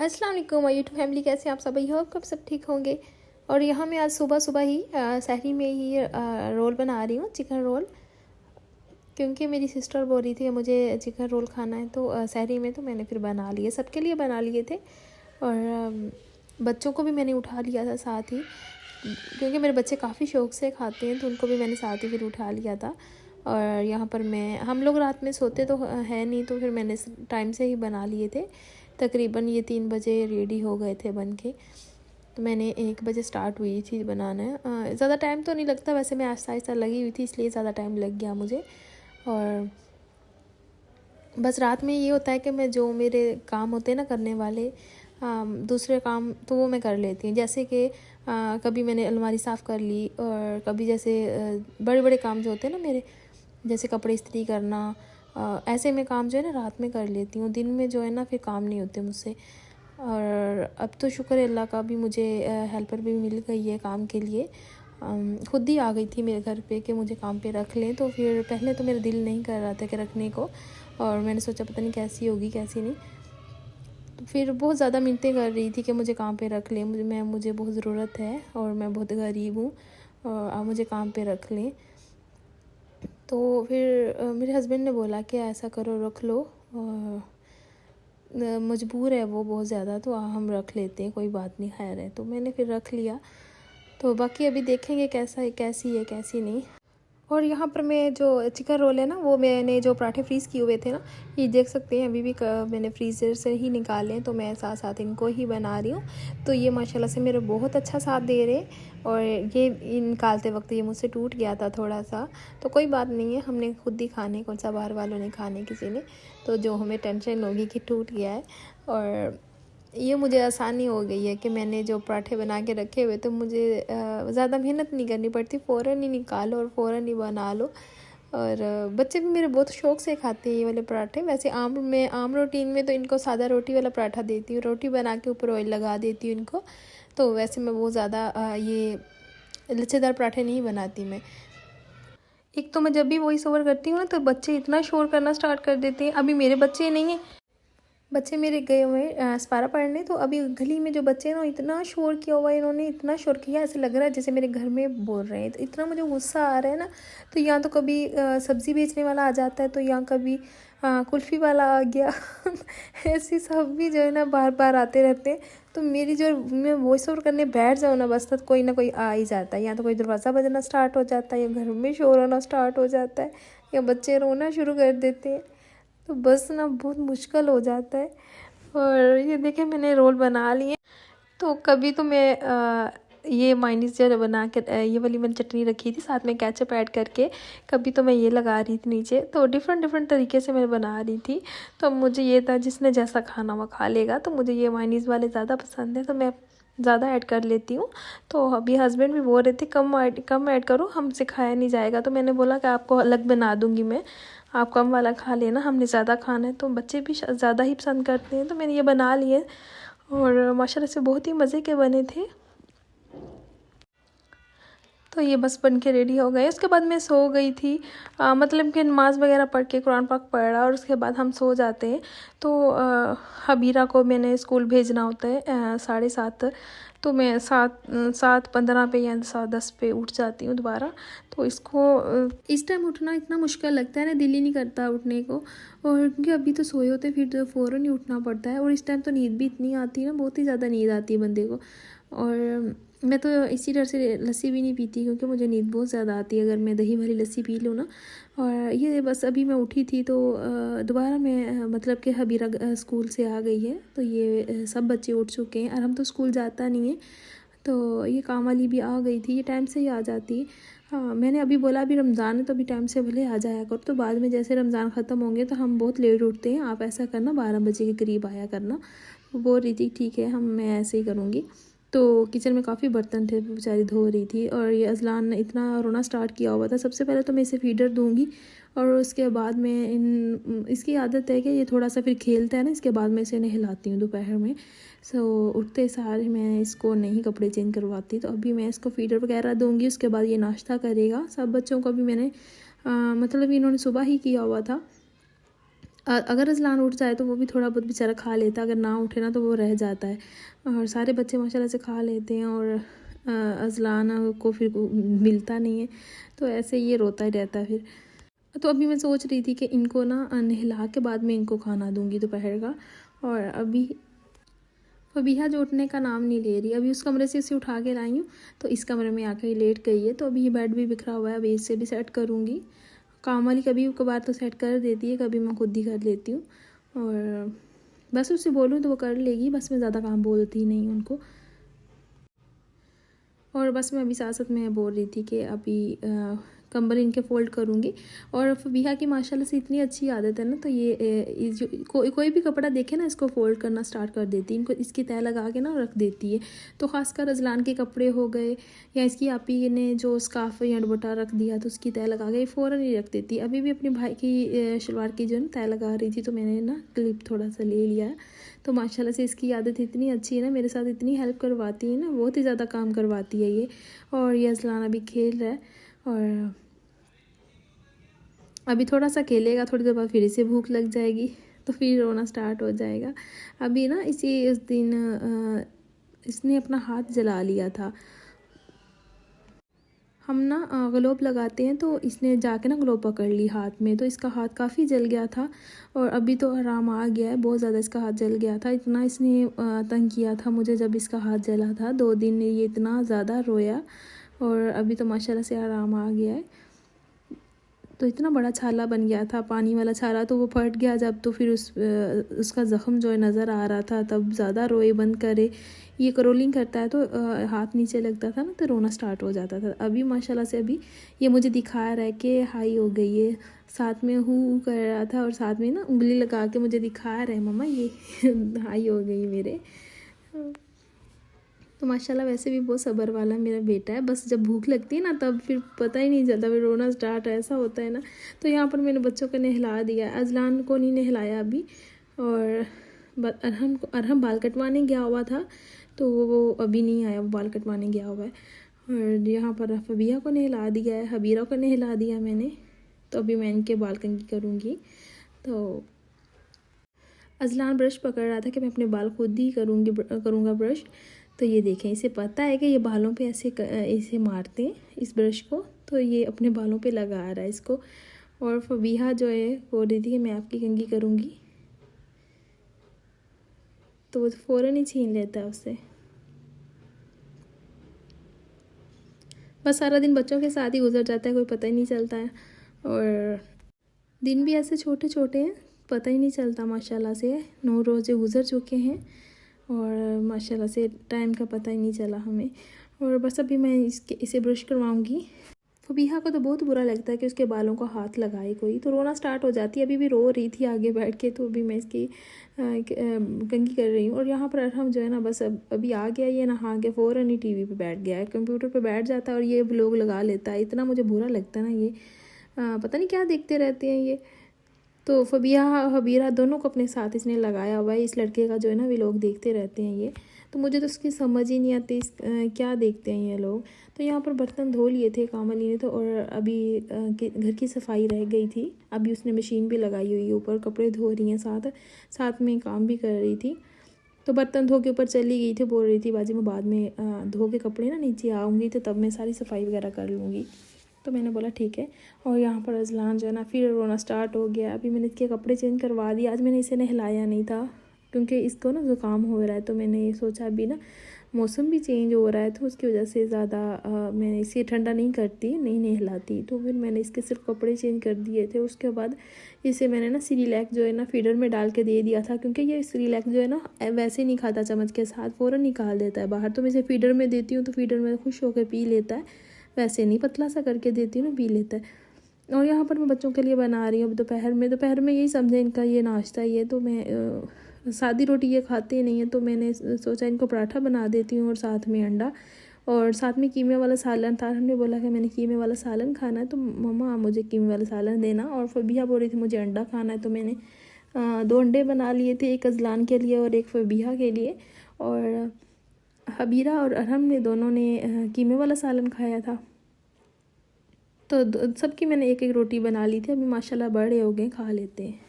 अस्सलाम वालेकुम my YouTube family, कैसे हैं आप सब? आई होप कब सब ठीक होंगे। और यहाँ मैं आज सुबह सुबह ही सहरी में ही रोल बना रही हूँ, चिकन रोल। क्योंकि मेरी सिस्टर बोल रही थी कि मुझे चिकन रोल खाना है, तो सहरी में तो मैंने फिर बना लिए, सबके लिए बना लिए थे। और बच्चों को भी मैंने उठा लिया था साथ ही, क्योंकि मेरे बच्चे काफ़ी शौक़ से खाते हैं, तो उनको भी मैंने साथ ही फिर उठा लिया था। और यहाँ पर हम लोग रात में सोते तो है नहीं, तो फिर मैंने टाइम से ही बना लिए थे। तकरीबन ये 3 बजे रेडी हो गए थे बन के। तो मैंने 1 बजे स्टार्ट हुई थी बनाना। ज़्यादा टाइम तो नहीं लगता, वैसे मैं आहिस्ता आहिस्ता लगी हुई थी, इसलिए ज़्यादा टाइम लग गया मुझे। और बस रात में ये होता है कि मैं जो मेरे काम होते हैं ना करने वाले, दूसरे काम तो वो मैं कर लेती हूँ। जैसे कि कभी मैंने अलमारी साफ़ कर ली, और कभी जैसे बड़े बड़े काम जो होते हैं ना मेरे, जैसे कपड़े इस्त्री करना, ऐसे में काम जो है ना रात में कर लेती हूँ। दिन में जो है ना फिर काम नहीं होते मुझसे। और अब तो शुक्र है अल्लाह का, भी मुझे हेल्पर भी मिल गई है काम के लिए। खुद ही आ गई थी मेरे घर पे कि मुझे काम पे रख लें। तो फिर पहले तो मेरा दिल नहीं कर रहा था कि रखने को, और मैंने सोचा पता नहीं कैसी होगी कैसी नहीं। तो फिर बहुत ज़्यादा मिन्नतें कर रही थी कि मुझे काम पे रख लें, मुझे बहुत ज़रूरत है और मैं बहुत गरीब हूँ, और आप मुझे काम पे रख लें। तो फिर मेरे हस्बैंड ने बोला कि ऐसा करो, रख लो, मजबूर है वो बहुत ज़्यादा, तो हम रख लेते हैं, कोई बात नहीं, खैर है। तो मैंने फिर रख लिया। तो बाकी अभी देखेंगे कैसा है, कैसी है कैसी नहीं। और यहाँ पर मैं जो चिकन रोल है ना, वो मैंने जो पराठे फ्रीज़ किए हुए थे ना, ये देख सकते हैं अभी भी मैंने फ्रीज़र से ही निकाले हैं, तो मैं साथ साथ इनको ही बना रही हूँ। तो ये माशाल्लाह से मेरा बहुत अच्छा साथ दे रहे हैं। और ये निकालते वक्त ये मुझसे टूट गया था थोड़ा सा, तो कोई बात नहीं है, हमने खुद ही खाने, कौन सा बाहर वालों ने खाने किसी ने। तो जो हमें टेंशन होगी कि टूट गया है। और ये मुझे आसानी हो गई है कि मैंने जो पराठे बना के रखे हुए, तो मुझे ज़्यादा मेहनत नहीं करनी पड़ती, फ़ौरन ही निकालो और फ़ौरन ही बना लो। और बच्चे भी मेरे बहुत शौक़ से खाते हैं ये वाले पराठे। वैसे आम रोटीन में तो इनको सादा रोटी वाला पराठा देती हूँ, रोटी बना के ऊपर ऑयल लगा देती हूँ इनको। तो वैसे मैं बहुत ज़्यादा ये लच्छेदार पराठे नहीं बनाती मैं। एक तो मैं जब भी वॉइस ओवर करती हूँ ना, तो बच्चे इतना शोर करना स्टार्ट कर देते हैं। अभी मेरे बच्चे नहीं हैं, बच्चे मेरे गए हुए हैं सपारा पढ़ने। तो अभी गली में जो बच्चे हैं ना, इतना शोर किया हुआ है इन्होंने, इतना शोर किया, ऐसे लग रहा है जैसे मेरे घर में बोल रहे हैं। तो इतना मुझे गुस्सा आ रहा है ना। तो यहाँ तो कभी सब्ज़ी बेचने वाला आ जाता है, तो यहाँ कभी कुल्फ़ी वाला आ गया ऐसे सब भी जो है ना बार बार आते रहते हैं। तो मेरी जो मैं वॉइस ओवर करने बैठ जाऊँ ना, बस तो कोई ना कोई आ ही जाता है। या तो कोई दरवाज़ा बजना स्टार्ट हो जाता है, या घर में शोर होना स्टार्ट हो जाता है, या बच्चे रोना शुरू कर देते हैं। तो बस ना बहुत मुश्किल हो जाता है। और ये देखें मैंने रोल बना लिए। तो कभी तो मैं ये माइनीस जो बना के ये वाली मैंने चटनी रखी थी साथ में केचप ऐड करके, कभी तो मैं ये लगा रही थी नीचे। तो डिफरेंट डिफरेंट तरीके से मैं बना रही थी। तो मुझे ये था जिसने जैसा खाना वो खा लेगा। तो मुझे ये माइनीस वाले ज़्यादा पसंद है, तो मैं ज़्यादा ऐड कर लेती हूँ। तो अभी हस्बैंड भी बोल रहे थे कम ऐड करो, हमसे खाया नहीं जाएगा। तो मैंने बोला कि आपको अलग बना दूँगी मैं, आप कम वाला खा लेना, हमने ज़्यादा खाना है। तो बच्चे भी ज़्यादा ही पसंद करते हैं। तो मैंने ये बना लिए, और माशाल्लाह से बहुत ही मज़े के बने थे। तो ये बस बन के रेडी हो गए। उसके बाद मैं सो गई थी, मतलब कि नमाज़ वगैरह पढ़ के कुरान पाक पढ़ा, और उसके बाद हम सो जाते हैं। तो हबीरा को मैंने स्कूल भेजना होता है 7:30। तो मैं 7:15 पे या 7:10 पे उठ जाती हूँ दोबारा। तो इस टाइम उठना इतना मुश्किल लगता है ना, दिल ही नहीं करता उठने को। और क्योंकि अभी तो सोए होते, फिर तो फ़ौरन ही उठना पड़ता है। और इस टाइम तो नींद भी इतनी आती है ना, बहुत ही ज़्यादा नींद आती है बंदे को। और मैं तो इसी डर से लस्सी भी नहीं पीती, क्योंकि मुझे नींद बहुत ज़्यादा आती है अगर मैं दही वाली लस्सी पी लूँ ना। और ये बस अभी मैं उठी थी, तो दोबारा मैं मतलब कि हबीरा स्कूल से आ गई है। तो ये सब बच्चे उठ चुके हैं, और हम तो स्कूल जाता नहीं है। तो ये काम वाली भी आ गई थी, ये टाइम से ही आ जाती है। हाँ, मैंने अभी बोला अभी रमज़ान है, तो अभी टाइम से भले आ जाया करो। तो बाद में जैसे रमज़ान ख़त्म होंगे तो हम बहुत लेट उठते हैं, आप ऐसा करना 12 बजे के करीब आया करना। वो बोल रही थी ठीक है, मैं ऐसे ही करूँगी। तो किचन में काफ़ी बर्तन थे, बेचारी धो रही थी। और ये अज़लान ने इतना रोना स्टार्ट किया हुआ था। सबसे पहले तो मैं इसे फीडर दूंगी, और उसके बाद मैं इसकी आदत है कि ये थोड़ा सा फिर खेलता है ना, इसके बाद मैं इसे नहलाती हूँ दोपहर में। उठते सार मैं इसको नहीं कपड़े चेंज करवाती। तो अभी मैं इसको फीडर वगैरह दूंगी, उसके बाद ये नाश्ता करेगा। सब बच्चों को भी मैंने मतलब इन्होंने सुबह ही किया हुआ था। अगर अज़लान उठ जाए तो वो भी थोड़ा बहुत बेचारा खा लेता है, अगर ना उठे ना तो वो रह जाता है। और सारे बच्चे माशाल्लाह से खा लेते हैं और अज़लान को फिर मिलता नहीं है, तो ऐसे ये रोता ही रहता है फिर। तो अभी मैं सोच रही थी कि इनको ना नहला के बाद में इनको खाना दूंगी दोपहर का। और अभी फबीहा जो उठने का नाम नहीं ले रही, अभी उस कमरे से इसे उठा के लाई हूँ तो इस कमरे में आकर ही लेट गई है। तो अभी ये बेड भी बिखरा हुआ है, अभी इसे भी सेट करूँगी। काम वाली कभी कभार तो सेट कर देती है, कभी मैं खुद ही कर लेती हूँ। और बस उससे बोलूँ तो वो कर लेगी, बस मैं ज़्यादा काम बोलती नहीं उनको। और बस मैं अभी साथ साथ में बोल रही थी कि अभी कंबल इनके फ़ोल्ड करूँगी। और फबीहा की माशाल्लाह से इतनी अच्छी आदत है ना, तो ये जो कोई भी कपड़ा देखे ना इसको फ़ोल्ड करना स्टार्ट कर देती है, इनको इसकी तह लगा के ना रख देती है। तो ख़ासकर अज़लान के कपड़े हो गए या इसकी आपी ने जो स्कार्फ या दुपट्टा रख दिया तो उसकी तह लगा के फ़ौरन ही रख देती है। अभी भी अपने भाई की शलवार की जो है ना तह लगा रही थी, तो मैंने ना क्लिप थोड़ा सा ले लिया है। तो माशाल्लाह से इसकी आदत इतनी अच्छी है ना, मेरे साथ इतनी हेल्प करवाती है ना, बहुत ही ज़्यादा काम करवाती है ये। और ये अज़लान अभी खेल रहा है और अभी थोड़ा सा खेलेगा, थोड़ी देर बाद फिर इसे भूख लग जाएगी तो फिर रोना स्टार्ट हो जाएगा। अभी ना उस दिन इसने अपना हाथ जला लिया था। हम ना ग्लोव लगाते हैं तो इसने जाके ना ग्लोव पकड़ ली हाथ में, तो इसका हाथ काफ़ी जल गया था। और अभी तो आराम आ गया है, बहुत ज़्यादा इसका हाथ जल गया था। इतना इसने तंग किया था मुझे जब इसका हाथ जला था, 2 दिन ये इतना ज़्यादा रोया। और अभी तो माशाल्लाह से आराम आ गया है। तो इतना बड़ा छाला बन गया था, पानी वाला छाला, तो वो फट गया जब, तो फिर उसका ज़ख़म जो है नज़र आ रहा था, तब ज़्यादा रोए बंद करे। ये क्रोलिंग करता है तो हाथ नीचे लगता था ना तो रोना स्टार्ट हो जाता था। अभी माशाल्लाह से अभी ये मुझे दिखा रहा है कि हाई हो गई है, साथ में हु कर रहा था और साथ में ना उंगली लगा के मुझे दिखा रहा है मम्मा ये हाई हो गई मेरे। तो माशाल्लाह वैसे भी बहुत सब्र वाला मेरा बेटा है, बस जब भूख लगती है ना तब फिर पता ही नहीं चलता, फिर रोना स्टार्ट ऐसा होता है ना। तो यहाँ पर मैंने बच्चों को नहला दिया, अज़लान को नहीं नहलाया अभी। और अरहम बाल कटवाने गया हुआ था तो वो अभी नहीं आया, वो बाल कटवाने गया हुआ है। और यहाँ पर फबीहा को नहला दिया है, हबीरा को नहला दिया मैंने। तो अभी मैं इनके बाल कंघी करूँगी। तो अज़लान ब्रश पकड़ रहा था कि मैं अपने बाल खुद ही करूँगा ब्रश। तो ये देखें, इसे पता है कि ये बालों पे ऐसे मारते हैं इस ब्रश को, तो ये अपने बालों पे लगा रहा है इसको। और फबीहा जो है बोल रही थी कि मैं आपकी कंघी करूँगी, तो वो फ़ौरन ही छीन लेता है उससे। बस सारा दिन बच्चों के साथ ही गुजर जाता है, कोई पता ही नहीं चलता है। और दिन भी ऐसे छोटे छोटे हैं, पता ही नहीं चलता। माशाल्लाह से 9 रोज़े गुजर चुके हैं और माशाल्लाह से टाइम का पता ही नहीं चला हमें। और बस अभी मैं इसे ब्रश करवाऊँगी। फबीहा को तो बहुत बुरा लगता है कि उसके बालों को हाथ लगाए कोई, तो रोना स्टार्ट हो जाती है। अभी भी रो रही थी आगे बैठ के, तो अभी मैं इसकी कंघी कर रही हूँ। और यहाँ पर अरहम जो है ना, बस अभी आ गया, ये नहा के फ़ौरन ही टीवी पे बैठ गया है, कंप्यूटर पे बैठ जाता है और ये व्लॉग लगा लेता है। इतना मुझे बुरा लगता है ना, ये पता नहीं क्या देखते रहते हैं ये। तो फबीहा हबीरा दोनों को अपने साथ इसने लगाया हुआ है, इस लड़के का जो है ना व्लॉग देखते रहते हैं ये। तो मुझे तो उसकी समझ ही नहीं आती क्या देखते हैं ये लोग। तो यहाँ पर बर्तन धो लिए थे कामली ने तो, और अभी घर की सफाई रह गई थी। अभी उसने मशीन भी लगाई हुई है, ऊपर कपड़े धो रही हैं, साथ में काम भी कर रही थी। तो बर्तन धो के ऊपर चली गई थी, बोल रही थी बाजी मैं बाद में धो के कपड़े ना नीचे आऊँगी तो तब मैं सारी सफाई वगैरह कर लूँगी। तो मैंने बोला ठीक है। और यहाँ पर अज़लान जो है ना फिर रोना स्टार्ट हो गया। अभी मैंने इसके कपड़े चेंज करवा दिए, आज मैंने इसे नहलाया नहीं था क्योंकि इसको ना ज़ुकाम हो रहा है। तो मैंने ये सोचा अभी ना मौसम भी चेंज हो रहा है तो उसकी वजह से ज़्यादा मैं इसे ठंडा नहीं करती, नहीं नहलाती। तो फिर मैंने इसके सिर्फ कपड़े चेंज कर दिए थे। उसके बाद इसे मैंने ना सिरिलैक जो है ना फीडर में डाल के दे दिया था, क्योंकि ये सिरिलैक जो है ना वैसे नहीं खाता, चम्मच के साथ फ़ौरन निकाल देता है बाहर। तो मैं इसे फीडर में देती हूँ तो फीडर में खुश होकर पी लेता है, वैसे नहीं पतला सा करके देती हूँ ना, पी लेता है। और यहाँ पर मैं बच्चों के लिए बना रही हूँ दोपहर में यही समझे इनका ये नाश्ता ही है। तो मैं सादी रोटी ये खाते नहीं है, तो मैंने सोचा इनको पराठा बना देती हूँ और साथ में अंडा और साथ में कीमे वाला सालन था। हमने बोला कि मैंने कीमे वाला सालन खाना है, तो मम्मा मुझे कीमे वाला सालन देना। और फबीहा बोल रही थी मुझे अंडा खाना है, तो मैंने 2 अंडे बना लिए थे, एक अज़लान के लिए और एक फबीहा के लिए। और हबीरा और अरहम ने दोनों ने कीमे वाला सालन खाया था। तो सबकी मैंने एक एक रोटी बना ली थी। अभी माशाल्लाह बड़े हो गए, खा लेते हैं।